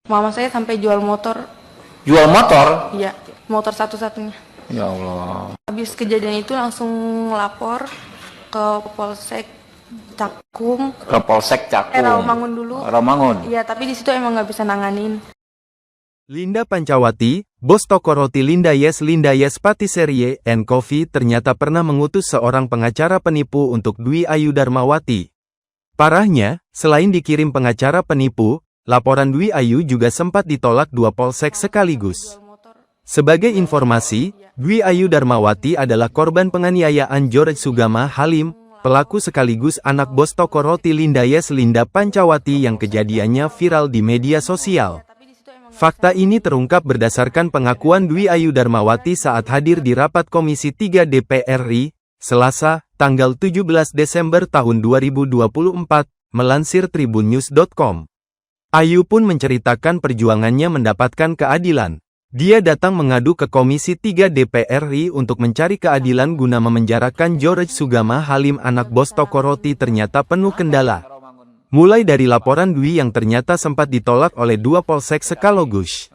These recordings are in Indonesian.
Mama saya sampai jual motor. Jual motor? Iya, motor satu-satunya. Ya Allah. Habis kejadian itu langsung lapor ke Polsek Cakung. Ke Polsek Cakung. Rawamangun dulu. Rawamangun. Iya, tapi di situ emang nggak bisa nanganin. Linda Pancawati, bos toko roti Linda Yes Patisserie and Coffee ternyata pernah mengutus seorang pengacara penipu untuk Dwi Ayu Darmawati. Parahnya, selain dikirim pengacara penipu, laporan Dwi Ayu juga sempat ditolak dua polsek sekaligus. Sebagai informasi, Dwi Ayu Darmawati adalah korban penganiayaan George Sugama Halim, pelaku sekaligus anak bos toko roti Linda Yes Linda Pancawati yang kejadiannya viral di media sosial. Fakta ini terungkap berdasarkan pengakuan Dwi Ayu Darmawati saat hadir di rapat Komisi 3 DPR RI, Selasa, tanggal 17 Desember tahun 2024, melansir tribunnews.com. Ayu pun menceritakan perjuangannya mendapatkan keadilan. Dia datang mengadu ke Komisi 3 DPR RI untuk mencari keadilan guna memenjarakan George Sugama Halim anak bos toko roti ternyata penuh kendala. Mulai dari laporan Dwi yang ternyata sempat ditolak oleh dua polsek sekaligus.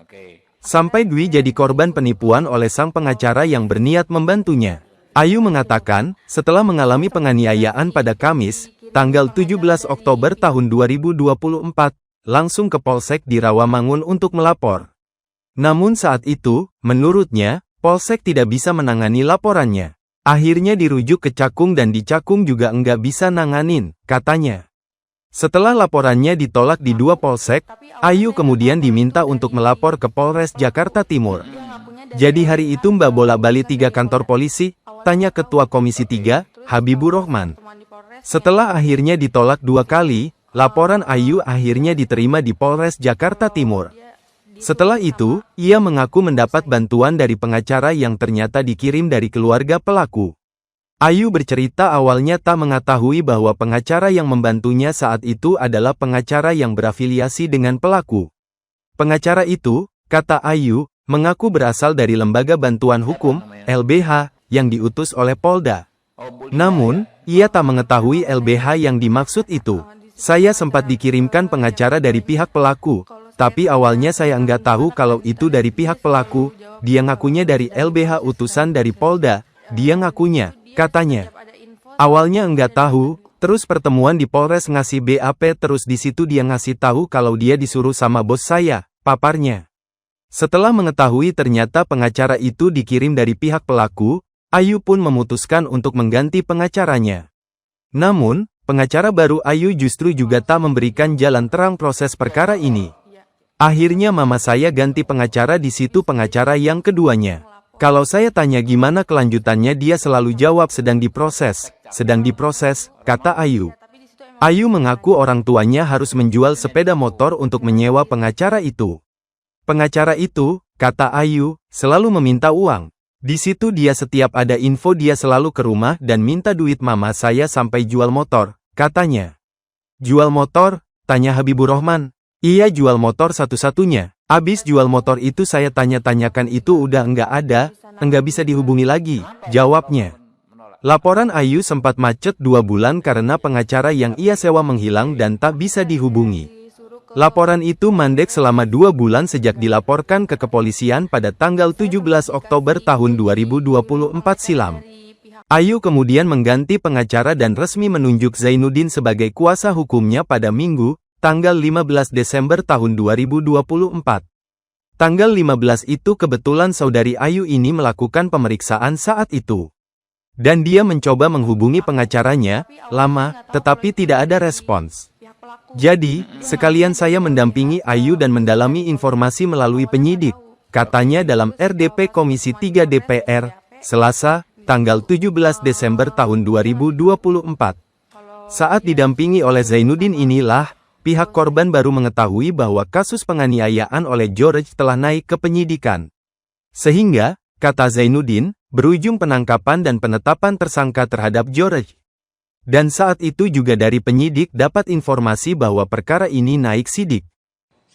Sampai Dwi jadi korban penipuan oleh sang pengacara yang berniat membantunya. Ayu mengatakan, setelah mengalami penganiayaan pada Kamis, tanggal 17 Oktober tahun 2024, langsung ke polsek di Rawamangun untuk melapor. Namun saat itu, menurutnya, polsek tidak bisa menangani laporannya. Akhirnya dirujuk ke Cakung dan di Cakung juga enggak bisa nanganin, katanya. Setelah laporannya ditolak di dua polsek, Ayu kemudian diminta untuk melapor ke Polres Jakarta Timur. Jadi hari itu Mbak bolak-balik 3 kantor polisi? Tanya Ketua Komisi 3, Habibur Rahman. Setelah akhirnya ditolak 2 kali, laporan Ayu akhirnya diterima di Polres Jakarta Timur. Setelah itu, ia mengaku mendapat bantuan dari pengacara yang ternyata dikirim dari keluarga pelaku. Ayu bercerita awalnya tak mengetahui bahwa pengacara yang membantunya saat itu adalah pengacara yang berafiliasi dengan pelaku. Pengacara itu, kata Ayu, mengaku berasal dari Lembaga Bantuan Hukum, LBH, yang diutus oleh Polda. Namun, ia tak mengetahui LBH yang dimaksud itu. Saya sempat dikirimkan pengacara dari pihak pelaku, tapi awalnya saya enggak tahu kalau itu dari pihak pelaku, dia ngakunya dari LBH utusan dari Polda, dia ngakunya. Katanya, awalnya enggak tahu, terus pertemuan di Polres ngasih BAP terus di situ dia ngasih tahu kalau dia disuruh sama bos saya, paparnya. Setelah mengetahui ternyata pengacara itu dikirim dari pihak pelaku, Ayu pun memutuskan untuk mengganti pengacaranya. Namun, pengacara baru Ayu justru juga tak memberikan jalan terang proses perkara ini. Akhirnya mama saya ganti pengacara di situ pengacara yang keduanya. Kalau saya tanya gimana kelanjutannya dia selalu jawab sedang diproses, kata Ayu. Ayu mengaku orang tuanya harus menjual sepeda motor untuk menyewa pengacara itu. Pengacara itu, kata Ayu, selalu meminta uang. Di situ dia setiap ada info dia selalu ke rumah dan minta duit mama saya sampai jual motor, katanya. Jual motor? Tanya Habibur Rahman. Iya jual motor satu-satunya. Abis jual motor itu saya tanya-tanyakan itu udah enggak bisa dihubungi lagi, jawabnya. Laporan Ayu sempat macet 2 bulan karena pengacara yang ia sewa menghilang dan tak bisa dihubungi. Laporan itu mandek selama 2 bulan sejak dilaporkan ke kepolisian pada tanggal 17 Oktober tahun 2024 silam. Ayu kemudian mengganti pengacara dan resmi menunjuk Zainuddin sebagai kuasa hukumnya pada Minggu, tanggal 15 Desember tahun 2024. Tanggal 15 itu kebetulan saudari Ayu ini melakukan pemeriksaan saat itu. Dan dia mencoba menghubungi pengacaranya, lama, tetapi tidak ada respons. Jadi, sekalian saya mendampingi Ayu dan mendalami informasi melalui penyidik, katanya dalam RDP Komisi 3 DPR, Selasa, tanggal 17 Desember tahun 2024. Saat didampingi oleh Zainuddin inilah, pihak korban baru mengetahui bahwa kasus penganiayaan oleh George telah naik ke penyidikan. Sehingga, kata Zainuddin, berujung penangkapan dan penetapan tersangka terhadap George. Dan saat itu juga dari penyidik dapat informasi bahwa perkara ini naik sidik.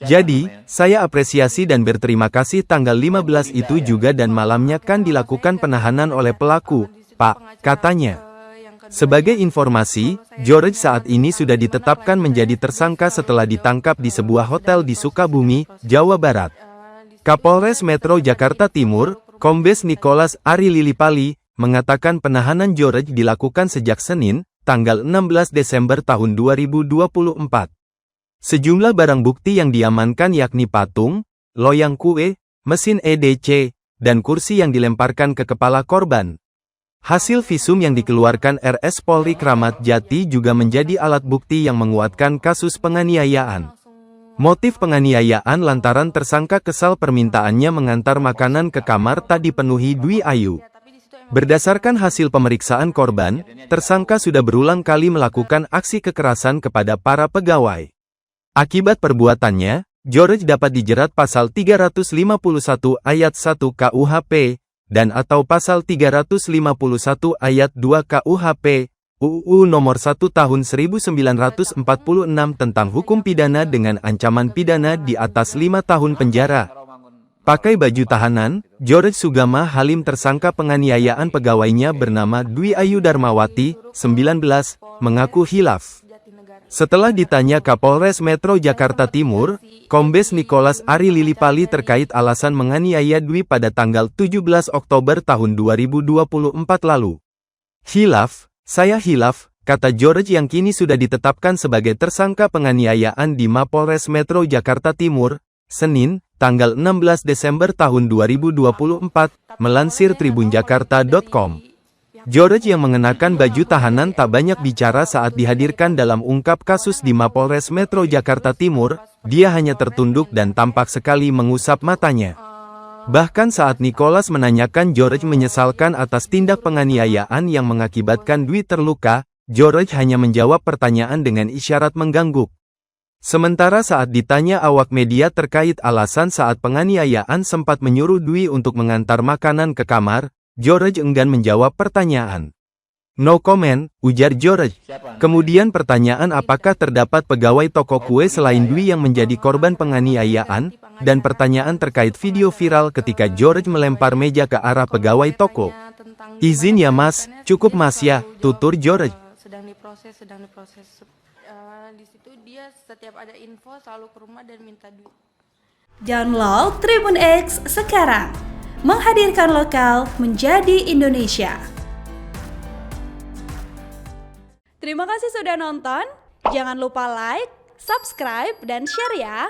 Jadi, saya apresiasi dan berterima kasih tanggal 15 itu juga dan malamnya kan dilakukan penahanan oleh pelaku, Pak, katanya. Sebagai informasi, George saat ini sudah ditetapkan menjadi tersangka setelah ditangkap di sebuah hotel di Sukabumi, Jawa Barat. Kapolres Metro Jakarta Timur, Kombes Nicholas Ari Lilipali, mengatakan penahanan George dilakukan sejak Senin, tanggal 16 Desember tahun 2024. Sejumlah barang bukti yang diamankan yakni patung, loyang kue, mesin EDC, dan kursi yang dilemparkan ke kepala korban. Hasil visum yang dikeluarkan RS Polri Kramat Jati juga menjadi alat bukti yang menguatkan kasus penganiayaan. Motif penganiayaan lantaran tersangka kesal permintaannya mengantar makanan ke kamar tak dipenuhi Dwi Ayu. Berdasarkan hasil pemeriksaan korban, tersangka sudah berulang kali melakukan aksi kekerasan kepada para pegawai. Akibat perbuatannya, George dapat dijerat pasal 351 ayat 1 KUHP, dan atau pasal 351 ayat 2 KUHP, UU nomor 1 tahun 1946 tentang hukum pidana dengan ancaman pidana di atas 5 tahun penjara. Pakai baju tahanan, George Sugama Halim tersangka penganiayaan pegawainya bernama Dwi Ayu Darmawati, 19, mengaku hilaf. Setelah ditanya Kapolres Metro Jakarta Timur, Kombes Nicholas Ari Lilipali terkait alasan menganiaya Dwi pada tanggal 17 Oktober tahun 2024 lalu. Hilaf, saya hilaf, kata George yang kini sudah ditetapkan sebagai tersangka penganiayaan di Mapolres Metro Jakarta Timur, Senin, tanggal 16 Desember tahun 2024, melansir tribunjakarta.com. George yang mengenakan baju tahanan tak banyak bicara saat dihadirkan dalam ungkap kasus di Mapolres Metro Jakarta Timur, dia hanya tertunduk dan tampak sekali mengusap matanya. Bahkan saat Nicholas menanyakan George menyesalkan atas tindak penganiayaan yang mengakibatkan Dwi terluka, George hanya menjawab pertanyaan dengan isyarat mengangguk. Sementara saat ditanya awak media terkait alasan saat penganiayaan sempat menyuruh Dwi untuk mengantar makanan ke kamar, George enggan menjawab pertanyaan. No comment, ujar George. Kemudian pertanyaan apakah terdapat pegawai toko kue selain Dwi yang menjadi korban penganiayaan, dan pertanyaan terkait video viral ketika George melempar meja ke arah pegawai toko. Izin ya mas, cukup mas ya, tutur George. Sedang diproses. Di situ dia setiap ada info selalu ke rumah dan minta duit. Download Tribun X sekarang. Menghadirkan lokal menjadi Indonesia. Terima kasih sudah nonton. Jangan lupa like, subscribe, dan share ya.